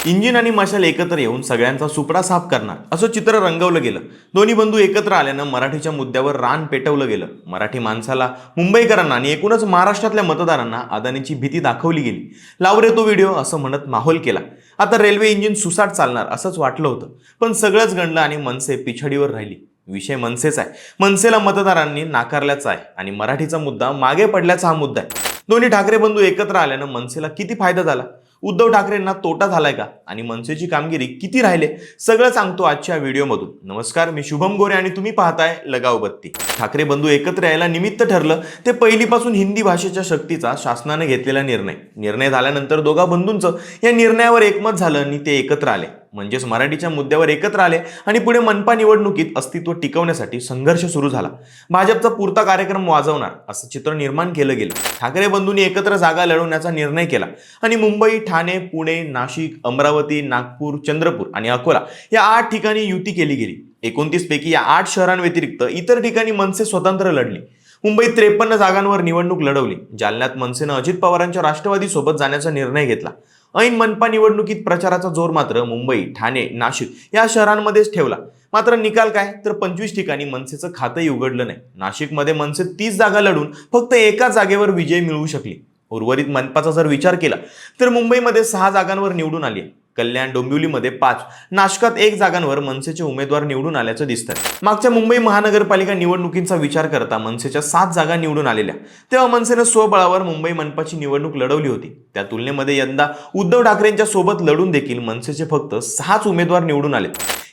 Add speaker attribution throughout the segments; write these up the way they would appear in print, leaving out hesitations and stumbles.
Speaker 1: Engine आणि मशाल एकत्र येऊन सगळ्यांचा सुपडा साफ करणार असं चित्र रंगवलं गेलं। दोन्ही बंधू एकत्र आल्यानं मराठीच्या मुद्द्यावर रान पेटवलं गेलं। मराठी माणसाला, मुंबईकरांना आणि एकूणच महाराष्ट्रातल्या मतदारांना अदानीची भीती दाखवली गेली। लाव रे तो व्हिडिओ असं म्हणत माहोल केला। आता रेल्वे इंजिन सुसाट चालणार असंच वाटलं होतं, पण सगळंच गणलं आणि मनसे पिछाडीवर राहिली। विषय मनसेचा आहे। मनसेला मतदारांनी नाकारल्याचा आहे आणि मराठीचा मुद्दा मागे पडल्याचा हा मुद्दा आहे। दोन्ही ठाकरे बंधू एकत्र आल्यानं मनसेला किती फायदा झाला, उद्धव ठाकरेंना तोटा झालाय का आणि मनसेची कामगिरी किती राहिले, सगळं सांगतो आजच्या व्हिडिओमधून। नमस्कार, मी शुभम गोरे आणि तुम्ही पाहताय लगाव बत्ती। ठाकरे बंधू एकत्र यायला निमित्त ठरलं ते पहिलीपासून हिंदी भाषेच्या शक्तीचा शासनाने घेतलेला निर्णय झाल्यानंतर दोघा बंधूंचं या निर्णयावर एकमत झालं आणि ते एकत्र आले। म्हणजेच मराठीच्या मुद्द्यावर एकत्र आले आणि पुढे मनपा निवडणुकीत अस्तित्व टिकवण्यासाठी संघर्ष सुरू झाला। भाजपचा पुरता कार्यक्रम वाजवणार असं चित्र निर्माण केलं गेलं। ठाकरे बंधूंनी एकत्र जागा लढवण्याचा निर्णय केला आणि मुंबई, ठाणे, पुणे, नाशिक, अमरावती, नागपूर, चंद्रपूर आणि अकोला या 8 ठिकाणी युती केली गेली। 29 पैकी या 8 शहरांव्यतिरिक्त इतर ठिकाणी मनसे स्वतंत्र लढली। मुंबईत 53 जागांवर निवडणूक लढवली। जालन्यात मनसेनं अजित पवारांच्या राष्ट्रवादी सोबत जाण्याचा निर्णय घेतला। ऐन मनपा निवडणुकीत प्रचाराचा जोर मात्र मुंबई, ठाणे, नाशिक या शहरांमध्येच ठेवला। मात्र निकाल काय तर 25 ठिकाणी मनसेचं खातंही उघडलं नाही। नाशिकमध्ये मनसे 30 जागा लढून फक्त एका जागेवर विजय मिळवू शकली। उर्वरित मनपाचा जर विचार केला तर मुंबईमध्ये 6 जागांवर निवडून आली। कल्याण, डोंबिवलीमध्ये 5, नाशकात 1 जागांवर मनसेचे उमेदवार निवडून आल्याचं दिसतं। मागच्या मुंबई महानगरपालिका निवडणुकींचा विचार करता मनसेच्या 7 जागा निवडून आलेल्या, तेव्हा मनसेनं स्वबळावर मुंबई मनपाची निवडणूक लढवली होती। त्या तुलनेमध्ये यंदा उद्धव ठाकरेंच्या सोबत लढून देखील मनसेचे फक्त 6च उमेदवार निवडून आले।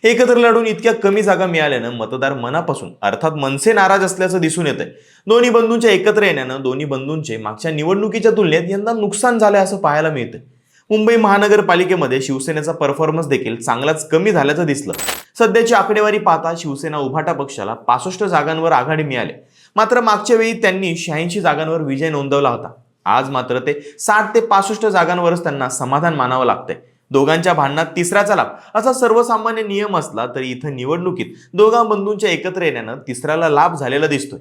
Speaker 1: एकत्र लढून इतक्या कमी जागा मिळाल्यानं मतदार मनापासून अर्थात मनसे नाराज असल्याचं दिसून येतंय। दोन्ही बंधूंच्या एकत्र येण्यानं दोन्ही बंधूंचे मागच्या निवडणुकीच्या तुलनेत यंदा नुकसान झालंय असं पाहायला मिळतंय। मुंबई महानगरपालिकेमध्ये शिवसेनेचा परफॉर्मन्स देखील चांगलाच कमी झाल्याचं दिसलं। सध्याची आकडेवारी पाहता शिवसेना उभाटा पक्षाला 65 जागांवर आघाडी मिळाली। मात्र मागच्या वेळी त्यांनी 86 जागांवर विजय नोंदवला होता। आज मात्र ते 60 ते 65 जागांवरच त्यांना समाधान मानावं लागतंय। दोघांच्या भांडणात तिसऱ्याचा लाभ असा सर्वसामान्य नियम असला तरी इथं निवडणुकीत दोघा बंधूंच्या एकत्र येण्यानं तिसऱ्याला लाभ झालेला दिसतोय।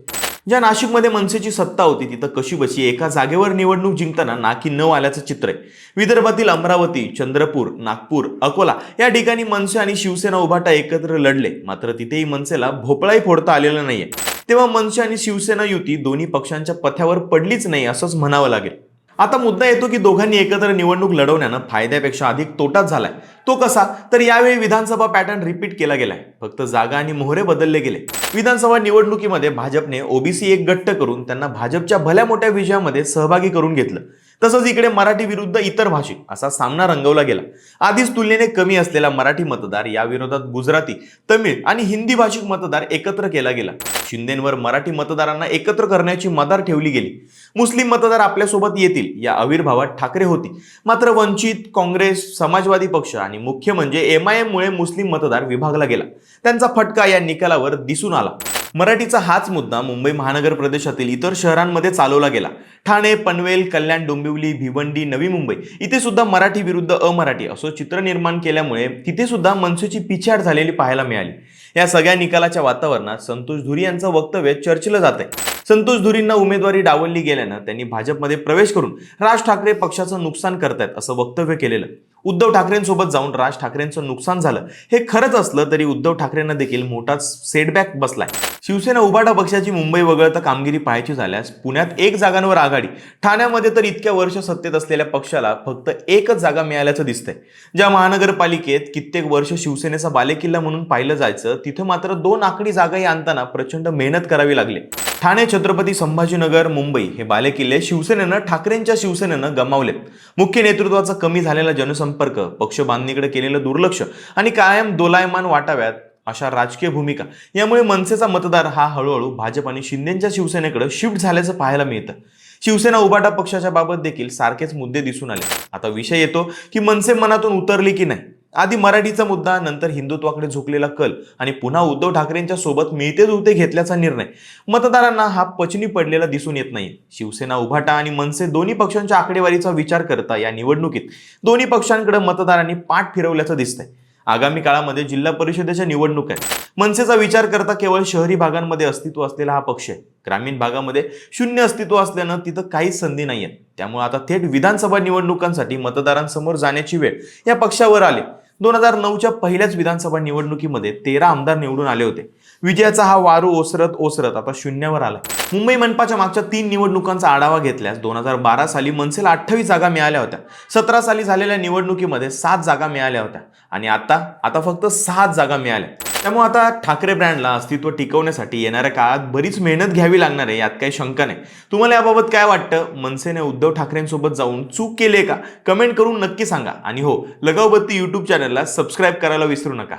Speaker 1: ज्या नाशिकमध्ये मनसेची सत्ता होती तिथं कशीबशी एका जागेवर निवडणूक जिंकताना नाकी 9 आल्याचं चित्र आहे। विदर्भातील अमरावती, चंद्रपूर, नागपूर, अकोला या ठिकाणी मनसे आणि शिवसेना उभाटा एकत्र लढले, मात्र तिथेही मनसेला भोपळाही फोडता आलेला नाहीये। तेव्हा मनसे आणि शिवसेना युती दोन्ही पक्षांच्या पथ्यावर पडलीच नाही असंच म्हणावं लागेल। आता मुद्दा येतो की दोघांनी एकत्र निवडणूक लढवण्यानं फायद्यापेक्षा अधिक तोटाच झालाय। तो कसा तर यावेळी विधानसभा पॅटर्न रिपीट केला गेलाय, फक्त जागा आणि मोहरे बदलले गेले। विधानसभा निवडणुकीमध्ये भाजपने ओबीसी एक गट्ट करून त्यांना भाजपच्या भल्या मोठ्या विजयामध्ये सहभागी करून घेतलं। तसंच इकडे मराठी विरुद्ध इतर भाषिक असा सामना रंगवला गेला। आधीच तुलनेने कमी असलेला मराठी मतदार या विरोधात गुजराती, तमिळ आणि हिंदी भाषिक मतदार एकत्र केला गेला। शिंदेंवर मराठी मतदारांना एकत्र करण्याची मदार ठेवली गेली। मुस्लिम मतदार आपल्यासोबत येतील या आविर्भावात ठाकरे होती, मात्र वंचित, काँग्रेस, समाजवादी पक्ष आणि मुख्य म्हणजे MIM मुळे मुस्लिम मतदार विभागला गेला। त्यांचा फटका या निकालावर दिसून आला। मराठीचा हाच मुद्दा मुंबई महानगर प्रदेशातील इतर शहरांमध्ये चालवला गेला। ठाणे, पनवेल, कल्याण, डोंबिवली, भिवंडी, नवी मुंबई इथे सुद्धा मराठी विरुद्ध अमराठी असं चित्र निर्माण केल्यामुळे तिथे सुद्धा मनसेची पिछाड झालेली पाहायला मिळाली। या सगळ्या निकालाच्या वातावरणात संतोष धुरी यांचं वक्तव्य चर्चेलं जातंय। संतोष धुरींना उमेदवारी डावलली गेल्यानं त्यांनी भाजपमध्ये प्रवेश करून राज ठाकरे पक्षाचं नुकसान करतायत असं वक्तव्य केलेलं। उद्धव ठाकरेंसोबत जाऊन राज ठाकरेंचं नुकसान झालं हे खरंच असलं तरी उद्धव ठाकरेंना देखील मोठाच सेटबॅक बसलाय। शिवसेना उभाटा पक्षाची मुंबई वगळता कामगिरी पाहायची झाल्यास पुण्यात 1 जागांवर आघाडी, ठाण्यामध्ये तर इतक्या वर्ष सत्तेत असलेल्या पक्षाला फक्त 1च जागा मिळाल्याचं दिसतंय। ज्या महानगरपालिकेत कित्येक वर्ष शिवसेनेचा बालेकिल्ला म्हणून पाहिलं जायचं तिथं मात्र 2 आकडी जागाही आणताना प्रचंड मेहनत करावी लागली। ठाणे, छत्रपती संभाजीनगर, मुंबई हे बालेकिल्ले शिवसेनेनं, ठाकरेंच्या शिवसेनेनं गमावलेत। मुख्य नेतृत्वाचा कमी झालेला जनसंपर्क, पक्ष बांधणीकडे केलेलं दुर्लक्ष आणि कायम दोलायमान वाटाव्यात अशा राजकीय भूमिका यामुळे मनसेचा मतदार हा हळूहळू भाजप आणि शिंदेच्या शिवसेनेकडे शिफ्ट झाल्याचं पाहायला मिळतं। शिवसेना उभाटा पक्षाच्या बाबत देखील सारखेच मुद्दे दिसून आले। आता विषय येतो की मनसे मनातून उतरली की नाही। आधी मराठीचा मुद्दा, नंतर हिंदुत्वाकडे झुकलेला कल आणि पुन्हा उद्धव ठाकरेंच्या सोबत मिळते जुळते घेतल्याचा निर्णय मतदारांना हा पचनी पडलेला दिसून येत नाही। शिवसेना उभाटा आणि मनसे दोन्ही पक्षांच्या आकडेवारीचा विचार करता या निवडणुकीत दोन्ही पक्षांकडे मतदारांनी पाठ फिरवल्याचं दिसतंय। आगामी काळामध्ये जिल्हा परिषदेच्या निवडणूक आहेत. मनसेचा विचार करता केवळ शहरी भागांमध्ये अस्तित्व असलेला हा पक्ष आहे. ग्रामीण भागामध्ये शून्य अस्तित्व असल्यानं तिथं काहीच संधी नाहीये. त्यामुळे आता थेट विधानसभा निवडणुकांसाठी मतदारांसमोर जाण्याची वेळ या पक्षावर आली. 2009च्या पहिल्याच विधानसभा निवडणुकीमध्ये 13 आमदार निवडून आले होते. विजयाचा हा वारू ओसरत ओसरत आता शून्यावर आला. मुंबई मनपाच्या मागच्या 3 निवडणुकांचा आढावा घेतल्यास 2012 साली मनसेला 28 जागा मिळाल्या होत्या. 17 साली झालेल्या निवडणुकीमध्ये 7 जागा मिळाल्या होत्या आणि आता फक्त 6 जागा मिळाल्या. त्यामुळे आता ठाकरे ब्रँडला अस्तित्व टिकवण्यासाठी येणाऱ्या काळात बरीच मेहनत घ्यावी लागणार आहे, यात काही शंका नाही. तुम्हाला याबाबत काय वाटतं? मनसेने उद्धव ठाकरेंसोबत जाऊन चूक केली आहे का? कमेंट करून नक्की सांगा. आणि हो, लगावबत्ती यूट्यूब चॅनलला सबस्क्राईब करायला विसरू नका.